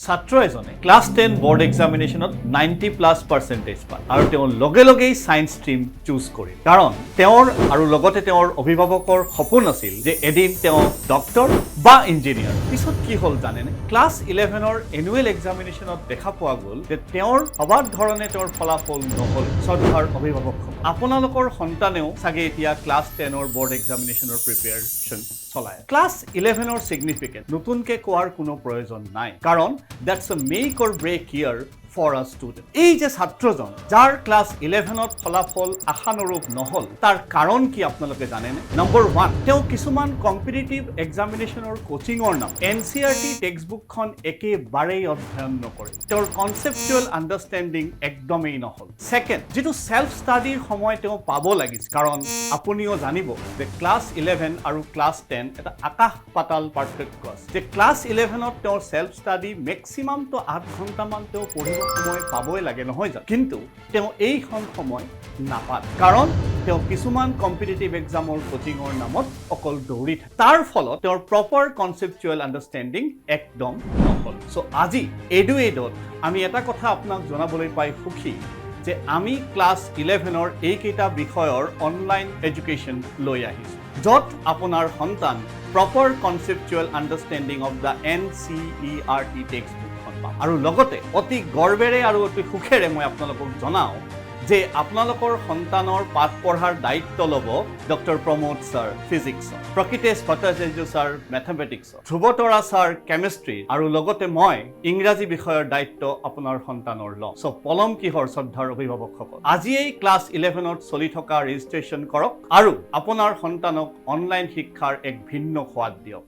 ছাত্ৰ এজনে class 10 board এক্সামিনেশ্যনত 90+ % পায় আৰু তেওঁ লগে লগেই সায়েন্স ষ্ট্ৰীম চুজ কৰিল কাৰণ তেওঁৰ আৰু লগতে তেওঁৰ অভিভাৱকৰ সপোন আছিল যে এদিন তেওঁ ডক্টৰ বা ইঞ্জিনিয়াৰ পিছত কি হ'ল জানেনে ক্লাছ 11ৰ এনুৱেল এক্সামিনেশ্যনত দেখা পোৱা গ'ল যে তেওঁৰ অবাধ ধৰণে তেওঁৰ ফলাফল নহ'ল শ্ৰদ্ধাৰ অভিভাৱকসকল আপোনালোকৰ সন্তানেও চাগে এতিয়া ক্লাছ 10ৰ বোৰ্ড এক্সামিনেশ্যনৰ প্ৰিপেয়াৰেশ্যন চলায় ক্লাছ 11ৰ সিগনিফিকেন্ট নতুনকে কোৱাৰ কোনো প্ৰয়োজন নাই কাৰণ that's a make or break year for a student. এই যে ছাত্ৰজন যাৰ ক্লাছ 11ত ফলাফল আশানুৰূপ নহল তাৰ কাৰণ কি আপোনালোকে জানেনে নম্বৰ 1 তেওঁ কিছুমান কম্পিটিটিভ এক্সামিনেশ্যনৰ কোচিংৰ নাম NCERT টেক্সটবুকখন একেবাৰেই অধ্যয়ন নকৰে তেওঁৰ কনচেপচুৱেল আণ্ডাৰষ্টেণ্ডিং একদমেই নহল সেকেন্ড যেটো সেলফ ষ্টাডিৰ সময় তেওঁ পাব লাগিছিল কাৰণ আপুনিও জানিব যে ক্লাছ 11 আৰু ক্লাছ 10 এটা আকাশ পাতাল পাৰ্থক্য আছে যে ক্লাছ 11ত তেওঁৰ সেলফ ষ্টাডি মেক্সিমাম তো 8 ঘণ্টামান তেওঁ পঢ়িব সময় পাবই লাগে নহয় জানো কিন্তু তেওঁ এইখন সময় নাপায় কাৰণ তেওঁ কিছুমান কম্পিটিটিভ এক্সামৰ কোচিংৰ নামত অকল দৌৰি থাকে তাৰ ফলত তেওঁৰ প্ৰপাৰ কনচেপচুৱেল আণ্ডাৰষ্টেণ্ডিং একদম নহল সো আজি EduAidত আমি এটা কথা আপোনাক জনাবলৈ পাই সুখী যে আমি ক্লাছ 11ৰ এইকেইটা বিষয়ৰ অনলাইন এডুকেশ্যন লৈ আহিছোঁ য'ত আপোনাৰ সন্তান proper conceptual understanding of the NCERT textbook আৰু লগতে অতি গৰ্বেৰে আৰু অতি সুখেৰে মই আপোনালোকক জনাও যে আপোনালোকৰ সন্তানৰ পাঠ পঢ়াৰ দায়িত্ব ল'ব ডক্টৰ প্ৰমোদ ছাৰ ফিজিক্সৰ প্ৰকৃতেশ ভট্টাচাৰ্য ছাৰ মেথমেটিক্সৰ ধ্ৰুৱতৰা ছাৰ কেমিষ্ট্ৰি আৰু লগতে মই ইংৰাজী বিষয়ৰ দায়িত্ব আপোনাৰ সন্তানৰ লওঁ সো পলম কিহৰ শ্ৰদ্ধাৰ অভিভাৱকসকল আজিয়েই ক্লাছ 11ত চলি থকা ৰেজিষ্ট্ৰেশ্যন কৰক আৰু আপোনাৰ সন্তানক অনলাইন শিক্ষাৰ এক ভিন্ন সোৱাদ দিয়ক